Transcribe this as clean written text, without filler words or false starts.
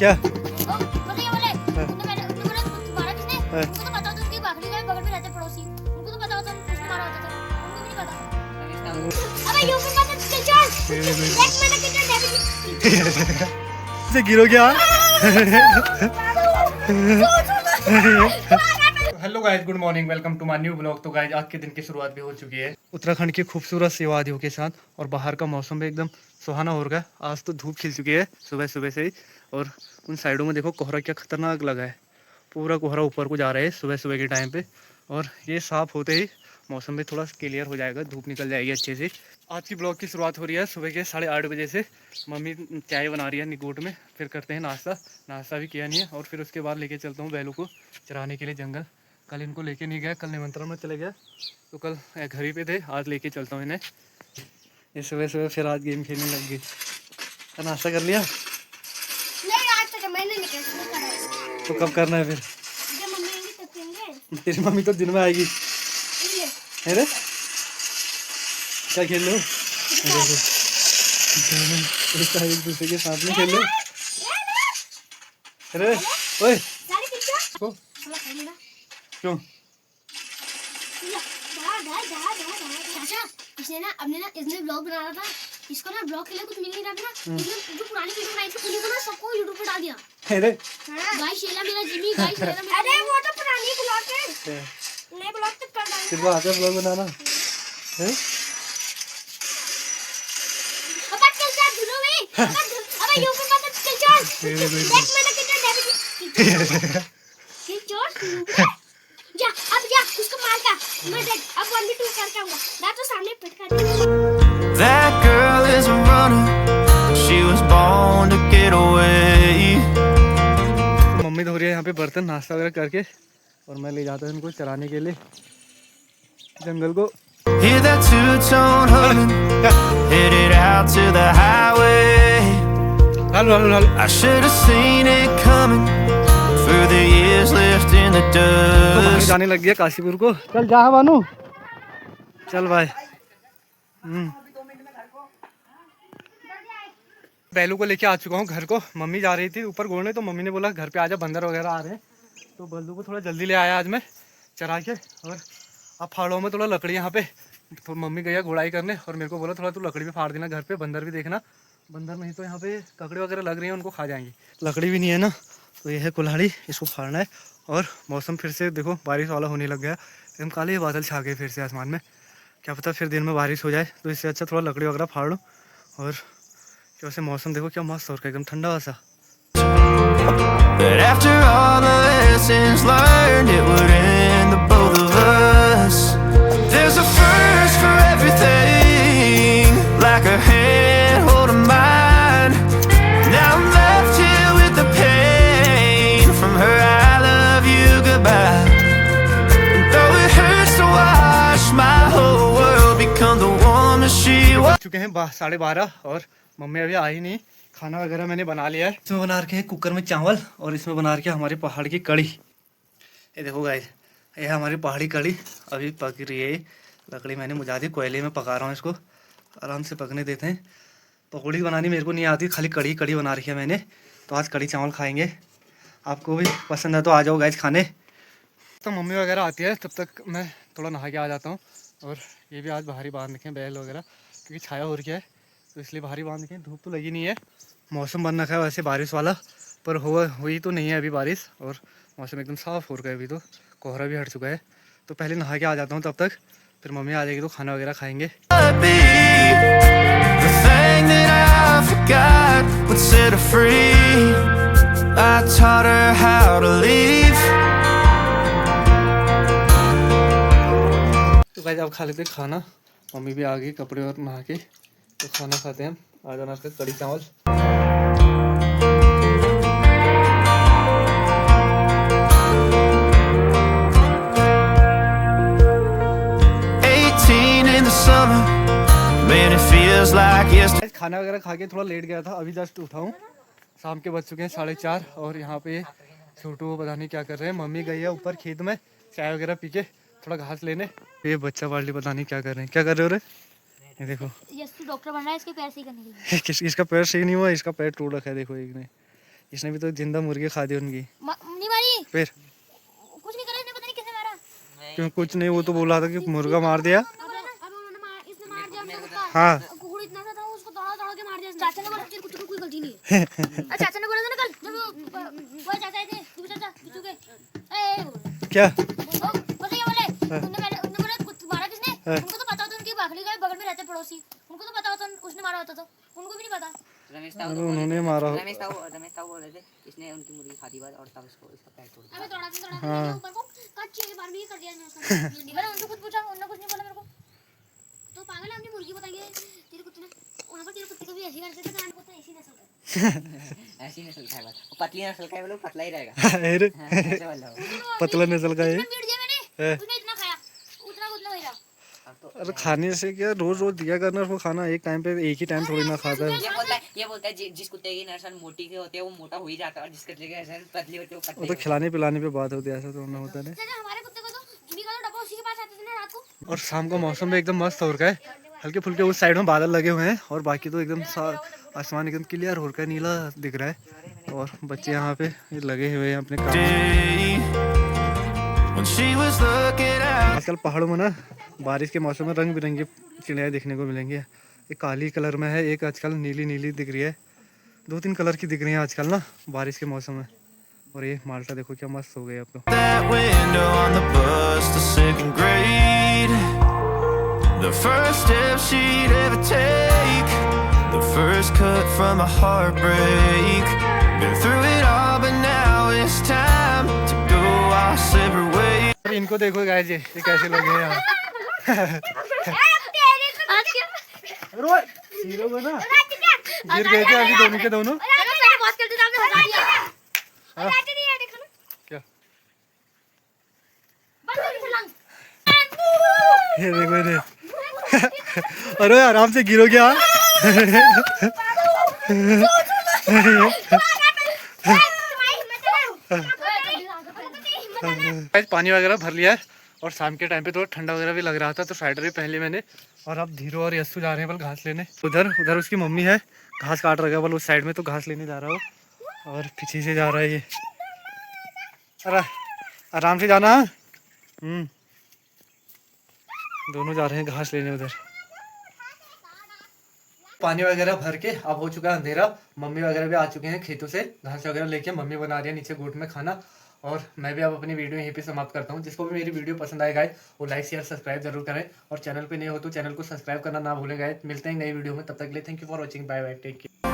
क्या? बोले उन्होंने मैंने उन्होंने बोला तुम्हारा किसने? उनको तो पता था उसकी भागने का बगल में रहते पड़ोसी, उनको तो पता होता उसने मारा होता था, उनको भी नहीं पता। अबे यूं भी पता चल देख मैंने कितना डैमेज से गिरो क्या? Hello guys, good morning, welcome to my new blog. तो गाइस आज के दिन की शुरुआत भी हो चुकी है उत्तराखंड की खूबसूरत सी वादियों के साथ, और बाहर का मौसम भी एकदम सुहाना हो रहा है। आज तो धूप खिल चुकी है सुबह सुबह से ही, और उन साइडों में देखो कोहरा क्या खतरनाक लगा है। पूरा कोहरा ऊपर को जा रहा है सुबह सुबह के टाइम पे, और ये साफ होते ही मौसम भी थोड़ा क्लियर हो जाएगा, धूप निकल जाएगी अच्छे से। आज की ब्लॉग की शुरुआत हो रही है सुबह के 8:30 बजे से। मम्मी चाय बना रही है निगोट में, फिर करते हैं नाश्ता। नाश्ता भी किया नहीं है, और फिर उसके बाद लेके चलता हूँ बैलों को चराने के लिए जंगल। कल इनको लेके नहीं गया, कल निमंत्रण में चले गया, तो कल घर ही पे थे, आज लेके चलता हूँ इन्हें। ये सुबह सुबह फिर आज गेम खेलने लग गई। नाश्ता कर लिया? नहीं आज तक मैंने नहीं किया। तो कब करना है फिर? जब मम्मी आएंगी तब करेंगे। तेरी मम्मी तो दिन में आएगी। इसलिए अरे क्या खेल लो? एक दूसरे के साथ में खेल लो। अरे ओए सारी पिक्चर को चलो खेलेगा। क्यों? चाचा इसने ना अपने ना इसने ब्लॉग बना रहा था, इसको ना ब्लॉग के लिए कुछ मिल नहीं रहा था ना, इसने जो पुरानी वीडियो बनाई थी उन्हीं को ना सबको यूट्यूब पे डाल दिया। अरे गाइस शेला मेरा जिमी, गाइस शेला मेरा, अरे वो तो पुरानी ब्लॉग है, नए ब्लॉग तक कर डालेंगे। तेरे को आता है ब्लॉग बनाना है? अब चल जा धुनो में, अबे यूं पे मत चल चल देख मैंने कितना डैमेज किया। जा अब जा उसको मार का, मैं देख अब 1v2 करके आऊंगा, ना तो सामने पिट कर। That girl is a runner. She was born to get away. Mummy धो रही है यहाँ पे बर्तन नाश्ता वगैरह करके, और मैं ले जाता हूँ इनको चराने के लिए जंगल को। Hear that two-tone humming, headed out to the highway. हल हल हल। I should have seen it coming through the years left in the dust. जाने लग गया काशीपुर को। चल जा बानू, चल बाय। बैलू को लेके आ चुका हूँ घर को। मम्मी जा रही थी ऊपर घूमने, तो मम्मी ने बोला घर पे आजा, बंदर वगैरह आ रहे हैं, तो बैलू को थोड़ा जल्दी ले आया आज मैं चरा के। और अब फाड़ों में थोड़ा लकड़ी यहाँ पे, तो मम्मी गया गुड़ाई करने, और मेरे को बोला थोड़ा तू लकड़ी भी फाड़ देना घर पे, बंदर भी देखना। बंदर नहीं तो यहाँ पे ककड़ी वगैरह लग रही है, उनको खा जाएंगी। लकड़ी भी नहीं है ना, तो ये है कुल्हाड़ी, इसको फाड़ना है। और मौसम फिर से देखो बारिश वाला होने लग गया, एकदम काले बादल छा गए फिर से आसमान में। क्या पता फिर दिन में बारिश हो जाए, तो इससे अच्छा थोड़ा लकड़ी वगैरह फाड़ लो। और वैसे मौसम देखो क्या मस्त हो रहा है, एकदम ठंडा सा। But after all the lessons learned, it would end the both of us. There's a first for everything, like a hand holding mine. Now I'm left here with the pain from her I love you goodbye. And though it hurts to watch my whole world become the woman she was. चुके हैं 12:30, और mummy अभी आई नहीं। खाना वगैरह मैंने बना लिया है। इसमें बना रखे हैं कुकर में चावल, और इसमें बना रखे हमारे पहाड़ की कड़ी। ये देखो गाइस, ये हमारी पहाड़ी कड़ी अभी पक रही है। लकड़ी मैंने बुझा दी, कोयले में पका रहा हूँ इसको, आराम से पकने देते हैं। पकौड़ी बनानी मेरे को नहीं आती, खाली कड़ी कड़ी बना रखी है मैंने, तो आज कड़ी चावल खाएंगे। आपको भी पसंद है तो आ जाओ गाइस खाने। तो मम्मी वगैरह आती है, तब तक मैं थोड़ा नहा के आ जाता हूँ। और ये भी आज बाहर ही बांध रखे हैं बैल वगैरह, क्योंकि छाया हो रखी है, तो इसलिए बाहर ही बांध रखे हैं। धूप तो लगी नहीं है, मौसम बन रखा है वैसे बारिश वाला, पर हुई तो नहीं है अभी बारिश, और मौसम एकदम साफ़ हो रखा है अभी, तो कोहरा भी हट चुका है। तो पहले नहा के आ जाता हूँ तब तक, फिर मम्मी आ जाएगी तो खाना वगैरह खाएंगे। The thing that I forgot would set her free. I taught her how to leave. तो गाइस अब खा लेते हैं खाना, मम्मी भी आ गई कपड़े और नहा के, तो खाना खाते हैं। आज बना के कड़ी चावल। 18 in the summer, man, it feels like yesterday. खाना वगैरह खा के थोड़ा लेट गया था, अभी जस्ट उठा हूँ। शाम के बज चुके हैं 4:30, और यहाँ पे छोटू पता नहीं क्या कर रहे हैं। मम्मी गई है ऊपर खेत में चाय वगैरह पी के थोड़ा घास लेने। ये बच्चा पार्टी पता नहीं क्या कर रहे हैं, क्या कर रहे हो रे? ये देखो यस डॉक्टर बन रहा है इसके पैर सही करने के लिए। इसका पैर सही नहीं हुआ, इसका पैर टूट रखा है देखो एक ने। इसने भी तो जिंदा मुर्गी खा दी उनकी। नहीं मारी, फिर कुछ नहीं करा इसने, पता नहीं किसने मारा। क्यों कुछ नहीं, वो तो बोला था कि मुर्गा मार दिया। अब इसने मार दिया अपने कुत्ता। हाँ कुकुर इतना सा था, उसको दौड़ा दौड़ा के मार दिया। चाचा ने बोला तेरे कुत्ते को कोई गलती नहीं है। चाचा ने बोला था ना कल जब वो चाचा आए थे, तू चाचा किचू के क्या बोले ये बोले उन्होंने बोला मारा किसने, उनको तो पता होता उनकी भाखड़ी का बगल में रहते पड़ोसी, उनको तो पता होता उसने मारा होता तो उनको भी नहीं पता। उन्होंने मारा। रमेश ताऊ बोल रहे थे इसने उनकी मुर्गी खा दी बाद और तब इसको इसका पैर तोड़ दिया। अबे थोड़ा सा ऊपर को कच्चे के बार भी कर दिया इसने। मैंने उनसे कुछ पूछा, उन्होंने कुछ नहीं बोला मेरे को। तो पागल है, हमने मुर्गी बताई है तेरे कुत्ते ने, उन्होंने पर तेरे कुत्ते को भी ऐसी करते थे, तो हमारे कुत्ता ऐसी नस्ल का। ऐसी नस्ल का है बस, वो पतली नस्ल का है, वो लोग पतला ही रहेगा। अरे ऐसे वाला हो। पतला नस्ल का है। इतना पीट दिया मैंने, उसने इतना खाया, उतना कुछ नहीं हुआ। अब तो अरे खाने से क्या, रोज रोज दिया करना उसको खाना, एक टाइम पे एक ही टाइम थोड़ी ना खाता है। ये बोलता है जिस कुत्ते की नस्ल मोटी के होती है वो मोटा हो ही जाता है और जिस कुत्ते की नस्ल पतली होती है वो वो पतली तो खिलाने पिलाने पे बात होती है, ऐसा तो ना होता है। चाचा हमारे कुत्ते को तो जिमी का तो डब्बा उसी के पास आते थे ना रात को। और शाम का मौसम भी एकदम मस्त हो रखा है, हल्के फुल्के उस साइड में बादल लगे हुए हैं और बाकी तो एकदम आसमान एकदम क्लियर हो रखा है, नीला दिख रहा है। और बच्चे यहाँ पे लगे हुए हैं अपने काम। Day when she was looking out. आजकल पहाड़ों में ना बारिश के मौसम में रंग बिरंगी चिड़िया देखने को मिलेंगी। एक काली कलर में है, एक आजकल नीली नीली दिख रही है, 2-3 कलर की दिख रही है आजकल ना बारिश के मौसम में। और ये माल्टा देखो क्या मस्त हो गई अब तो। That window on the bus to second grade. The first step she'd ever take. The first cut from a heartbreak. Been through it all, but now it's time to go our separate ways. और इनको देखो guys, ये कैसे लगे हैं यहाँ। Hero बना, गिर गए थे अभी दोनों के दोनों। क्या ये देखो ये अरे आराम से गिरो क्या। पानी वगैरह भर लिया है और शाम के टाइम पे तो ठंडा वगैरह भी लग रहा था, तो स्वेटर भी पहन ली मैंने। और अब धीरो और यस्सु जा रहे हैं बल घास लेने। उधर उसकी मम्मी है, घास काट रखा है बल उस साइड में, तो घास लेने जा रहा हो। और पीछे से जा रहा है ये। अरे आराम से जाना। दोनों जा रहे हैं घास लेने उधर। पानी वगैरह भर के अब हो चुका है अंधेरा। मम्मी वगैरह भी आ चुके हैं खेतों से, घास वगैरह लेके मम्मी बना रही है नीचे गोट में खाना। और मैं भी अब अपनी वीडियो यहीं पे समाप्त करता हूँ। जिसको भी मेरी वीडियो पसंद आए गाइस वो लाइक शेयर सब्सक्राइब जरूर करें, और चैनल पे नए हो तो चैनल को सब्सक्राइब करना ना भूलें गाइस। मिलते हैं नई वीडियो में, तब तक के लिए thank you for watching, bye bye, take care.